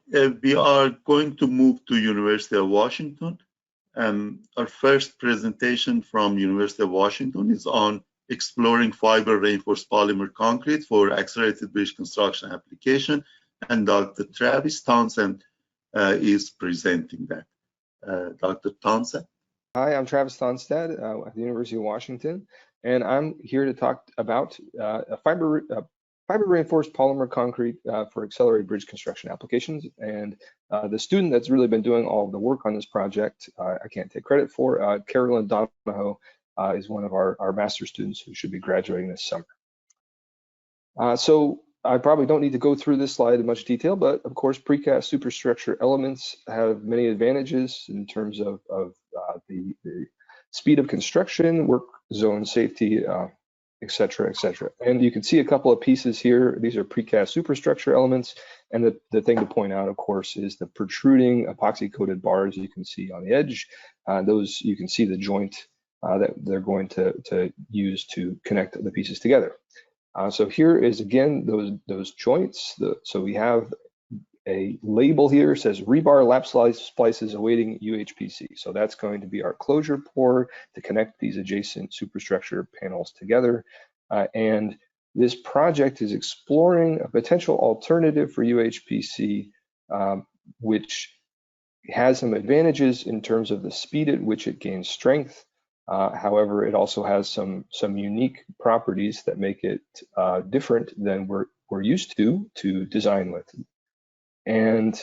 We are going to move to University of Washington, and our first presentation from University of Washington is on exploring fiber reinforced polymer concrete for accelerated bridge construction application, and Dr. Travis Thonstad is presenting that. Dr. Thonstad. Hi, I'm Travis Thonstad at the University of Washington, and I'm here to talk about a fiber reinforced polymer concrete for accelerated bridge construction applications. And the student that's really been doing all of the work on this project, I can't take credit for, Carolyn Donahoe, is one of our master's students who should be graduating this summer. So I probably don't need to go through this slide in much detail, but of course, precast superstructure elements have many advantages in terms of the speed of construction, work zone safety, et cetera, et cetera. And you can see a couple of pieces here. These are precast superstructure elements. And the thing to point out, of course, is the protruding epoxy-coated bars you can see on the edge. Those, you can see the joint that they're going to use to connect the pieces together. So here is, again, those joints. So we have a label here, says rebar lap splices awaiting UHPC. So that's going to be our closure pour to connect these adjacent superstructure panels together. And this project is exploring a potential alternative for UHPC, which has some advantages in terms of the speed at which it gains strength. However, it also has some unique properties that make it different than we're used to design with. And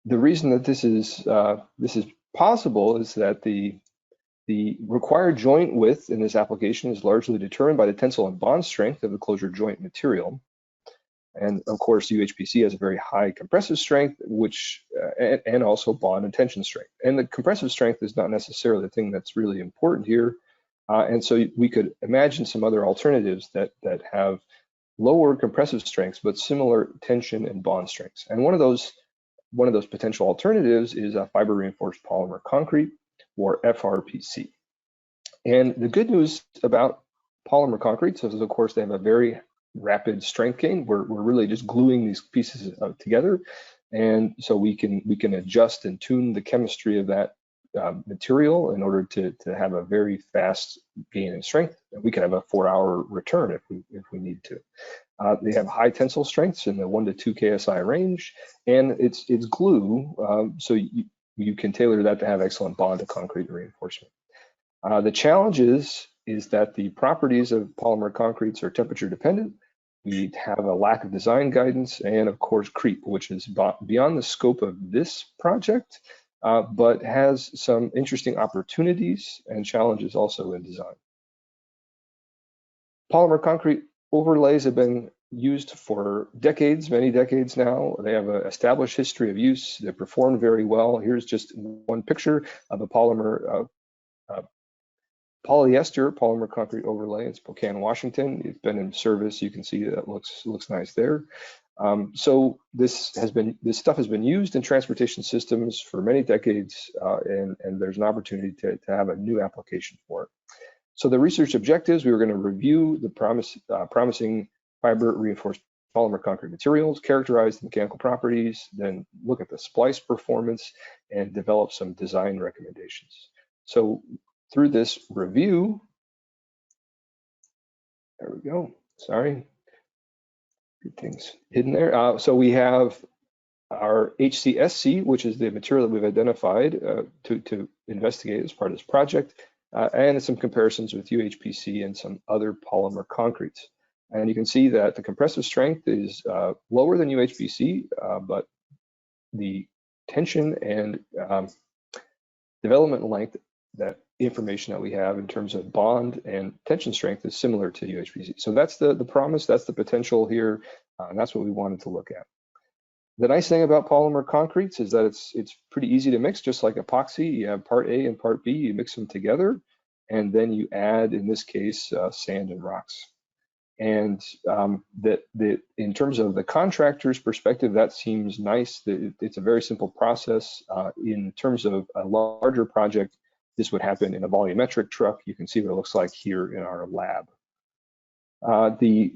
the reason that this is possible is that the required joint width in this application is largely determined by the tensile and bond strength of the closure joint material. And of course, UHPC has a very high compressive strength, which and also bond and tension strength. And the compressive strength is not necessarily the thing that's really important here. And so we could imagine some other alternatives that have lower compressive strengths, but similar tension and bond strengths. And one of those potential alternatives is a fiber reinforced polymer concrete, or FRPC. And the good news about polymer concretes is, of course, they have a very rapid strength gain. We're really just gluing these pieces together, and so we can adjust and tune the chemistry of that material in order to have a very fast gain in strength. We can have a 4-hour return if we need to. They have high tensile strengths in the 1 to 2 KSI range, and it's glue, so you can tailor that to have excellent bond to concrete reinforcement. The challenge is that the properties of polymer concretes are temperature dependent. We have a lack of design guidance, and of course creep, which is beyond the scope of this project, but has some interesting opportunities and challenges also in design. Polymer concrete overlays have been used for decades, many decades now. They have an established history of use. They perform very well. Here's just one picture of a polyester polymer concrete overlay in Spokane, Washington. It's been in service. You can see that looks nice there. So this stuff has been used in transportation systems for many decades, and there's an opportunity to have a new application for it. So the research objectives, we were going to review the promising fiber reinforced polymer concrete materials, characterize the mechanical properties, then look at the splice performance, and develop some design recommendations. So through this review, there we go, sorry, good things hidden there. So we have our HCSC, which is the material that we've identified to investigate as part of this project, and some comparisons with UHPC and some other polymer concretes. And you can see that the compressive strength is lower than UHPC, but the tension and development length, that information that we have in terms of bond and tension strength, is similar to UHPC. So that's the promise, that's the potential here, and that's what we wanted to look at. The nice thing about polymer concretes is that it's pretty easy to mix, just like epoxy. You have part A and part B, you mix them together, and then you add, in this case, sand and rocks. And in terms of the contractor's perspective, that seems nice. It's a very simple process. In terms of a larger project, this would happen in a volumetric truck. You can see what it looks like here in our lab. The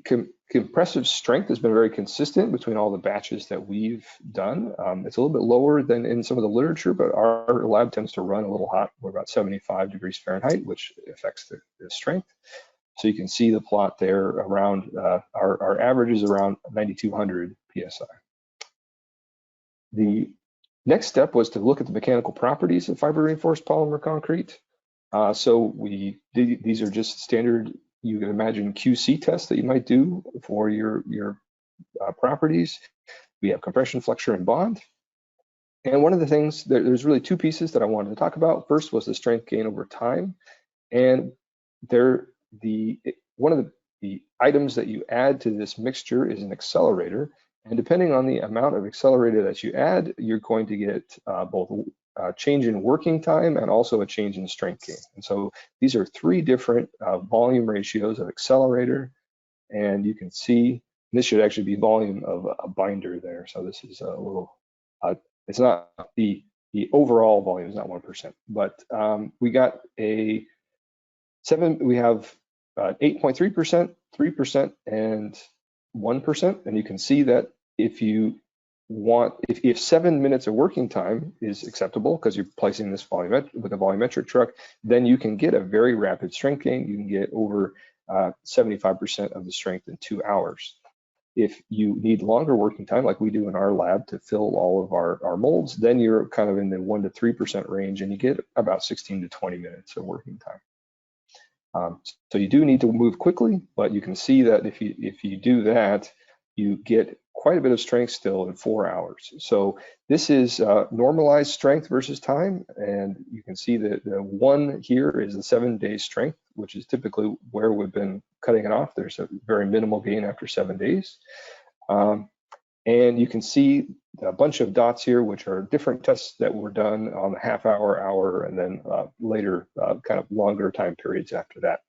compressive strength has been very consistent between all the batches that we've done. It's a little bit lower than in some of the literature, but our lab tends to run a little hot. We're about 75 degrees Fahrenheit, which affects the strength. So you can see the plot there around, our average is around 9,200 PSI. The next step was to look at the mechanical properties of fiber reinforced polymer concrete. So these are just standard, you can imagine, QC tests that you might do for your properties. We have compression, flexure, and bond. And one of the things, there's really two pieces that I wanted to talk about. First was the strength gain over time. And one of the items that you add to this mixture is an accelerator. And depending on the amount of accelerator that you add, you're going to get both a change in working time and also a change in strength gain. And so these are three different volume ratios of accelerator. And you can see this should actually be volume of a binder there. So this is a little, it's not the overall volume is not 1%, but we got we have 8.3%, 3%, and 1%. And you can see that if you want, if 7 minutes of working time is acceptable because you're placing this with a volumetric truck, then you can get a very rapid strength gain. You can get over 75% of the strength in 2 hours. If you need longer working time, like we do in our lab to fill all of our molds, then you're kind of in the 1 to 3% range, and you get about 16 to 20 minutes of working time. So you do need to move quickly, but you can see that if you do that, you get quite a bit of strength still in 4 hours. So this is normalized strength versus time, and you can see that the one here is the 7-day strength, which is typically where we've been cutting it off. There's a very minimal gain after 7 days. And you can see a bunch of dots here, which are different tests that were done on the half hour, and then later kind of longer time periods after that.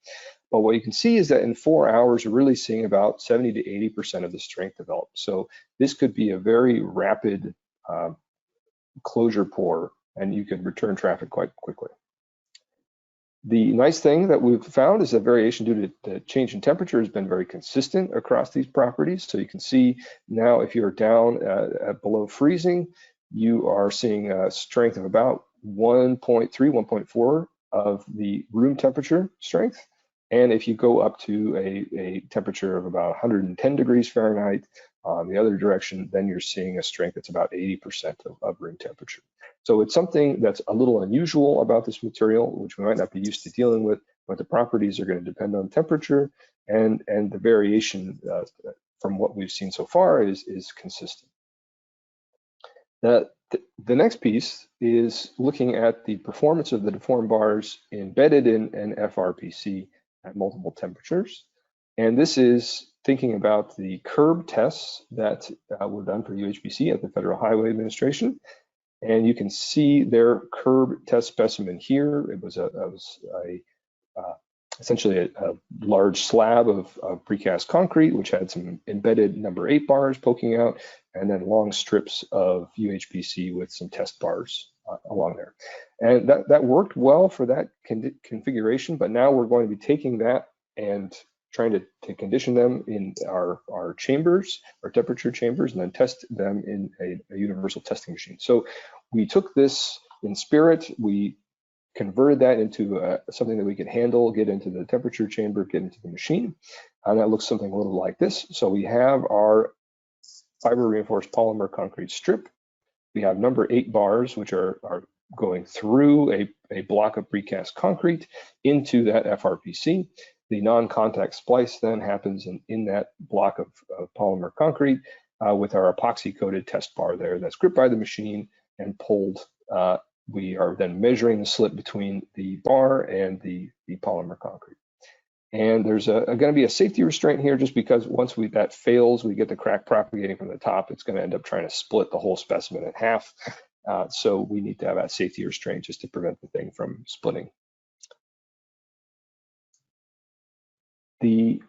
But what you can see is that in 4 hours, you're really seeing about 70 to 80% of the strength develop. So this could be a very rapid closure pour, and you could return traffic quite quickly. The nice thing that we've found is that variation due to the change in temperature has been very consistent across these properties. So you can see now if you're down below freezing, you are seeing a strength of about 1.3, 1.4 of the room temperature strength. And if you go up to a temperature of about 110 degrees Fahrenheit the other direction, then you're seeing a strength that's about 80% of room temperature. So it's something that's a little unusual about this material, which we might not be used to dealing with, but the properties are going to depend on temperature, and the variation from what we've seen so far is consistent. The next piece is looking at the performance of the deformed bars embedded in an FRPC at multiple temperatures. And this is thinking about the curb tests that were done for UHPC at the Federal Highway Administration. And you can see their curb test specimen here. It was essentially a large slab of precast concrete, which had some embedded number 8 bars poking out, and then long strips of UHPC with some test bars along there. And that worked well for that configuration, but now we're going to be taking that and trying to condition them in our chambers, our temperature chambers, and then test them in a universal testing machine. So we took this in spirit, we converted that into something that we could handle, get into the temperature chamber, get into the machine, and that looks something a little like this. So we have our fiber reinforced polymer concrete strip. We have number 8 bars, which are going through a block of precast concrete into that FRPC. The non-contact splice then happens in that block of polymer concrete with our epoxy coated test bar there that's gripped by the machine and pulled. We are then measuring the slip between the bar and the polymer concrete. And there's going to be a safety restraint here, just because once that fails, we get the crack propagating from the top, it's going to end up trying to split the whole specimen in half. So we need to have that safety restraint just to prevent the thing from splitting. The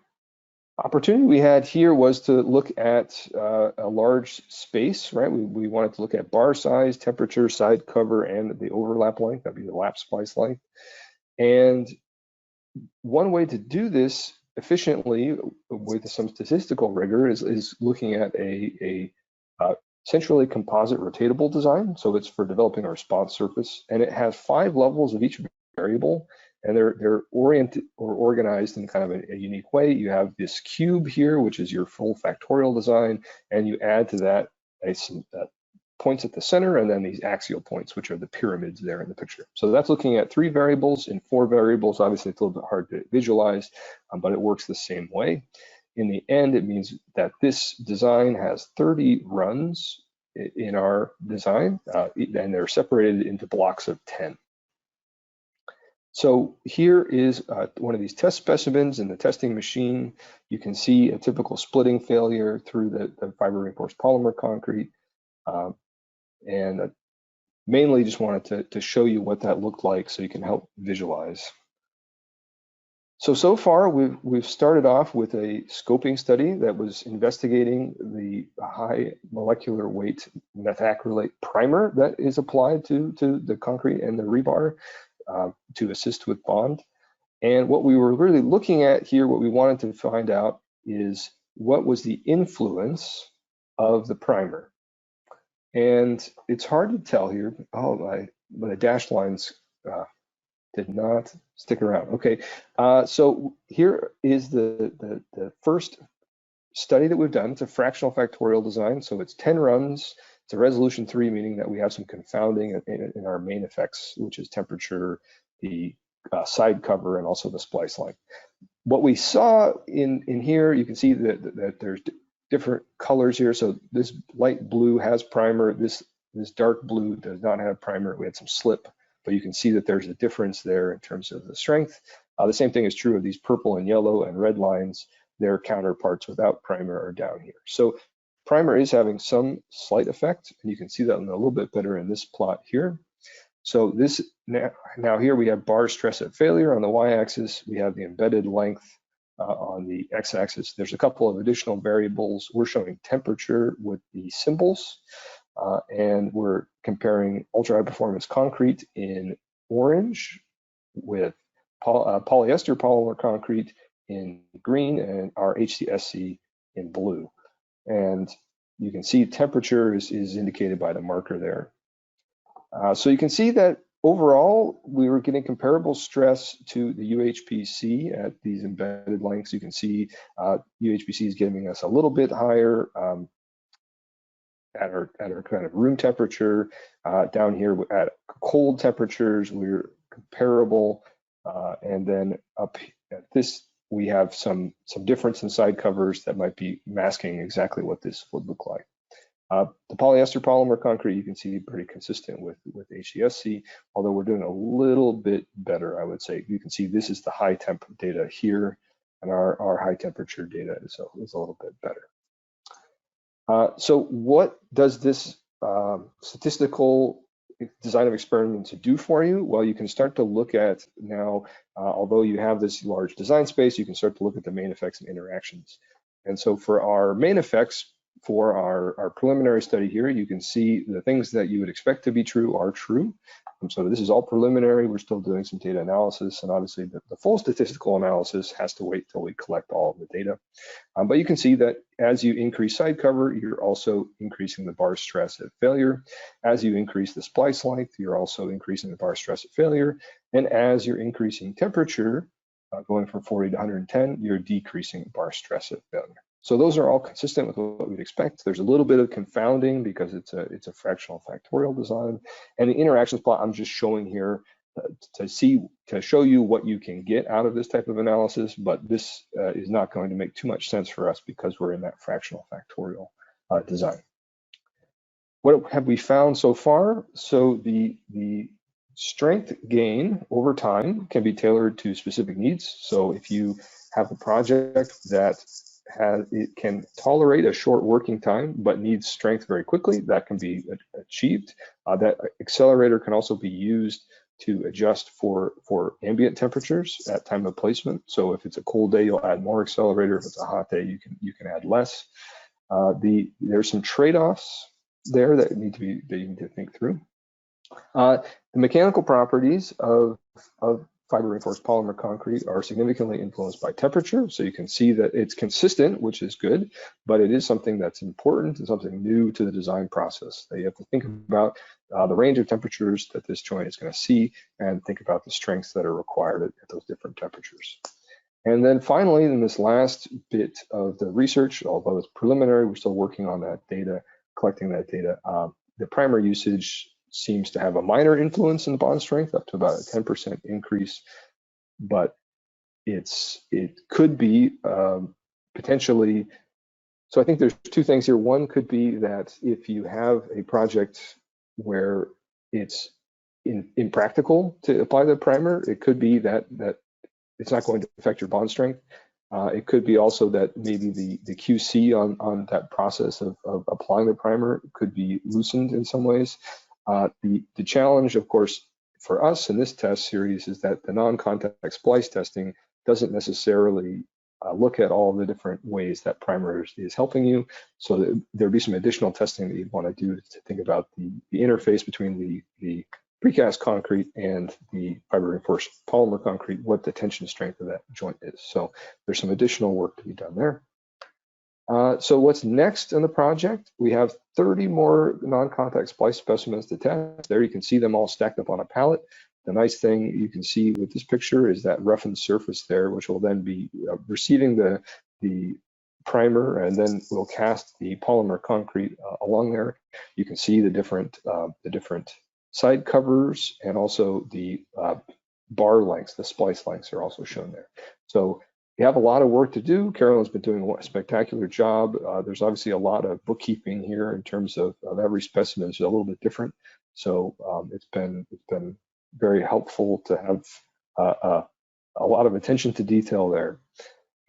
opportunity we had here was to look at a large space, right? We wanted to look at bar size, temperature, side cover, and the overlap length. That'd be the lap splice length. And one way to do this efficiently with some statistical rigor is looking at a centrally composite rotatable design. So it's for developing a response surface, and it has 5 levels of each variable, and they're oriented or organized in kind of a unique way. You have this cube here, which is your full factorial design, and you add to that some points at the center, and then these axial points, which are the pyramids there in the picture. So that's looking at 3 variables in 4 variables. Obviously, it's a little bit hard to visualize, but it works the same way. In the end, it means that this design has 30 runs in our design, and they're separated into blocks of 10. So here is one of these test specimens in the testing machine. You can see a typical splitting failure through the fiber reinforced polymer concrete. And mainly just wanted to show you what that looked like so you can help visualize. So far we've started off with a scoping study that was investigating the high molecular weight methacrylate primer that is applied to the concrete and the rebar to assist with bond. And what we were really looking at here, what we wanted to find out is what was the influence of the primer. And it's hard to tell here. Oh, my dashed lines did not stick around. Okay, so here is the first study that we've done. It's a fractional factorial design, so it's 10 runs. It's a resolution 3, meaning that we have some confounding in our main effects, which is temperature, the side cover, and also the splice line. What we saw in here, you can see that there's different colors here. So this light blue has primer. This dark blue does not have primer. We had some slip, but you can see that there's a difference there in terms of the strength. The same thing is true of these purple and yellow and red lines. Their counterparts without primer are down here. So primer is having some slight effect, and you can see that a little bit better in this plot here. So this now here we have bar stress at failure on the y-axis. We have the embedded length on the x-axis. There's a couple of additional variables. We're showing temperature with the symbols, and we're comparing ultra high performance concrete in orange with polyester polymer concrete in green and our HCSC in blue. And you can see temperature is indicated by the marker there. So you can see that overall, we were getting comparable stress to the UHPC at these embedded lengths. You can see UHPC is giving us a little bit higher at our kind of room temperature. Down here at cold temperatures, we're comparable. And then up at this, we have some difference in side covers that might be masking exactly what this would look like. The polyester polymer concrete, you can see pretty consistent with HCSC, although we're doing a little bit better, I would say. You can see this is the high temp data here, and our high temperature data is a little bit better. So what does this statistical design of experiments do for you? Well, you can start to look at now, although you have this large design space, you can start to look at the main effects and interactions. And so for our main effects, for our preliminary study here, you can see the things that you would expect to be true are true. So this is all preliminary. We're still doing some data analysis, and obviously the full statistical analysis has to wait till we collect all of the data. But you can see that as you increase side cover, you're also increasing the bar stress at failure. As you increase the splice length, you're also increasing the bar stress at failure. And as you're increasing temperature, going from 40 to 110, you're decreasing bar stress at failure. So those are all consistent with what we'd expect. There's a little bit of confounding because it's a fractional factorial design. And the interactions plot I'm just showing here to show you what you can get out of this type of analysis, but this is not going to make too much sense for us because we're in that fractional factorial design. What have we found so far? So the strength gain over time can be tailored to specific needs. So if you have a project that it can tolerate a short working time but needs strength very quickly, that can be achieved. That accelerator can also be used to adjust for ambient temperatures at time of placement. So if it's a cold day, you'll add more accelerator. If it's a hot day, you can add less. There's some trade-offs there that you need to think through. The mechanical properties of fiber reinforced polymer concrete are significantly influenced by temperature. So you can see that it's consistent, which is good, but it is something that's important and something new to the design process. That you have to think about the range of temperatures that this joint is going to see and think about the strengths that are required at those different temperatures. And then finally, in this last bit of the research, although it's preliminary, we're still working on that data, collecting that data. The primer usage seems to have a minor influence in the bond strength, up to about a 10% increase, but it could be potentially. So I think there's two things here. One could be that if you have a project where it's impractical to apply the primer, it could be that it's not going to affect your bond strength. It could be also that maybe the QC on that process of applying the primer could be loosened in some ways. The challenge, of course, for us in this test series is that the non-contact splice testing doesn't necessarily look at all the different ways that primer is helping you. So there'd be some additional testing that you'd want to do to think about the interface between the precast concrete and the fiber reinforced polymer concrete, what the tension strength of that joint is. So there's some additional work to be done there. So what's next in the project? We have 30 more non-contact splice specimens to test. There you can see them all stacked up on a pallet. The nice thing you can see with this picture is that roughened surface there, which will then be receiving the primer, and then we'll cast the polymer concrete along there. You can see the different side covers, and also the bar lengths, the splice lengths are also shown there. So you have a lot of work to do. Carolyn's been doing a spectacular job. There's obviously a lot of bookkeeping here in terms of every specimen is a little bit different. So it's been very helpful to have a lot of attention to detail there.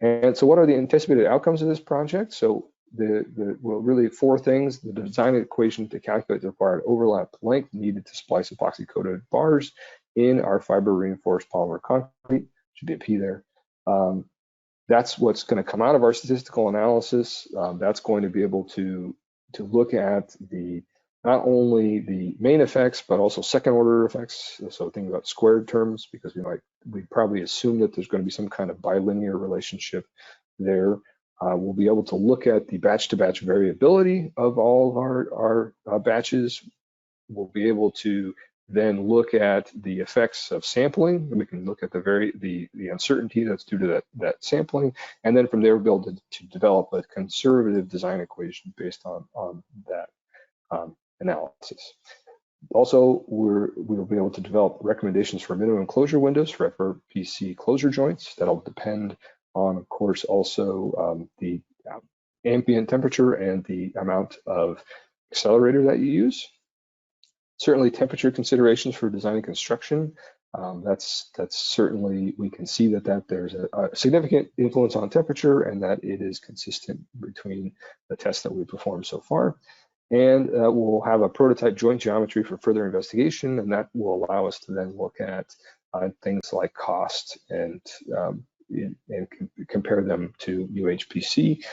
And so what are the anticipated outcomes of this project? So well, really four things: the design equation to calculate the required overlap length needed to splice epoxy coated bars in our fiber reinforced polymer concrete, should be a P there. That's what's going to come out of our statistical analysis. That's going to be able to look at not only the main effects, but also second order effects. So think about squared terms, because we probably assume that there's going to be some kind of bilinear relationship there. We'll be able to look at the batch to batch variability of all of our batches. We'll be able to then look at the effects of sampling, and we can look at the uncertainty that's due to that sampling, and then from there we'll be able to develop a conservative design equation based on that analysis. Also, we'll be able to develop recommendations for minimum closure windows for FRPC closure joints. That'll depend on, of course, also the ambient temperature and the amount of accelerator that you use. Certainly temperature considerations for design and construction. That's certainly, we can see that there's a significant influence on temperature, and that it is consistent between the tests that we performed so far. And we'll have a prototype joint geometry for further investigation, and that will allow us to then look at things like cost and compare them to UHPC,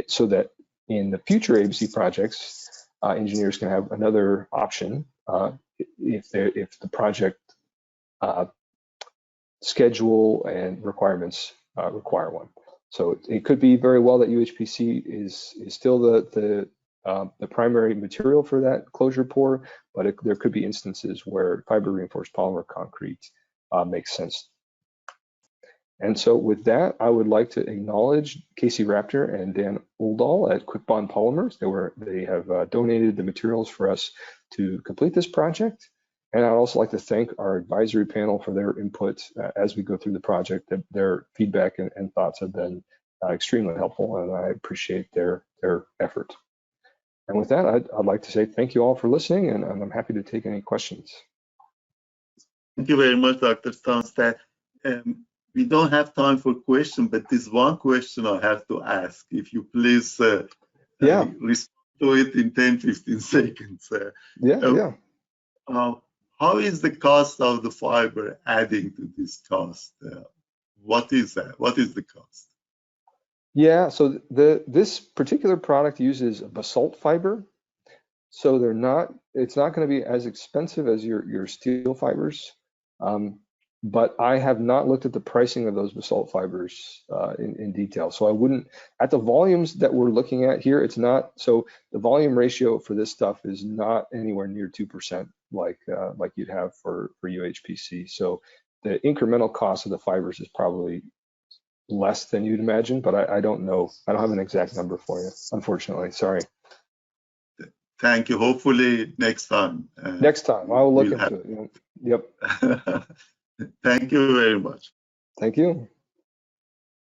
so that in the future ABC projects, engineers can have another option if the project schedule and requirements require one. So it could be very well that UHPC is still the primary material for that closure pour, but there could be instances where fiber reinforced polymer concrete makes sense. And so with that, I would like to acknowledge Casey Raptor and Dan Oldall at Quick Bond Polymers. They have donated the materials for us to complete this project. And I'd also like to thank our advisory panel for their input as we go through the project. Their feedback and thoughts have been extremely helpful, and I appreciate their effort. And with that, I'd like to say thank you all for listening, and I'm happy to take any questions. Thank you very much, Dr. Thonstad. We don't have time for questions, but this one question I have to ask. If you please respond to it in 10-15 seconds. How is the cost of the fiber adding to this cost? What is that? What is the cost? Yeah, so this particular product uses basalt fiber, so it's not going to be as expensive as your steel fibers. but I have not looked at the pricing of those basalt fibers in detail. So I wouldn't, at the volumes that we're looking at here, it's not, so the volume ratio for this stuff is not anywhere near 2% like you'd have for UHPC. So the incremental cost of the fibers is probably less than you'd imagine, but I don't know. I don't have an exact number for you, unfortunately. Sorry. Thank you. Hopefully next time. Next time, I will look we'll into it. Yep. Thank you very much. Thank you.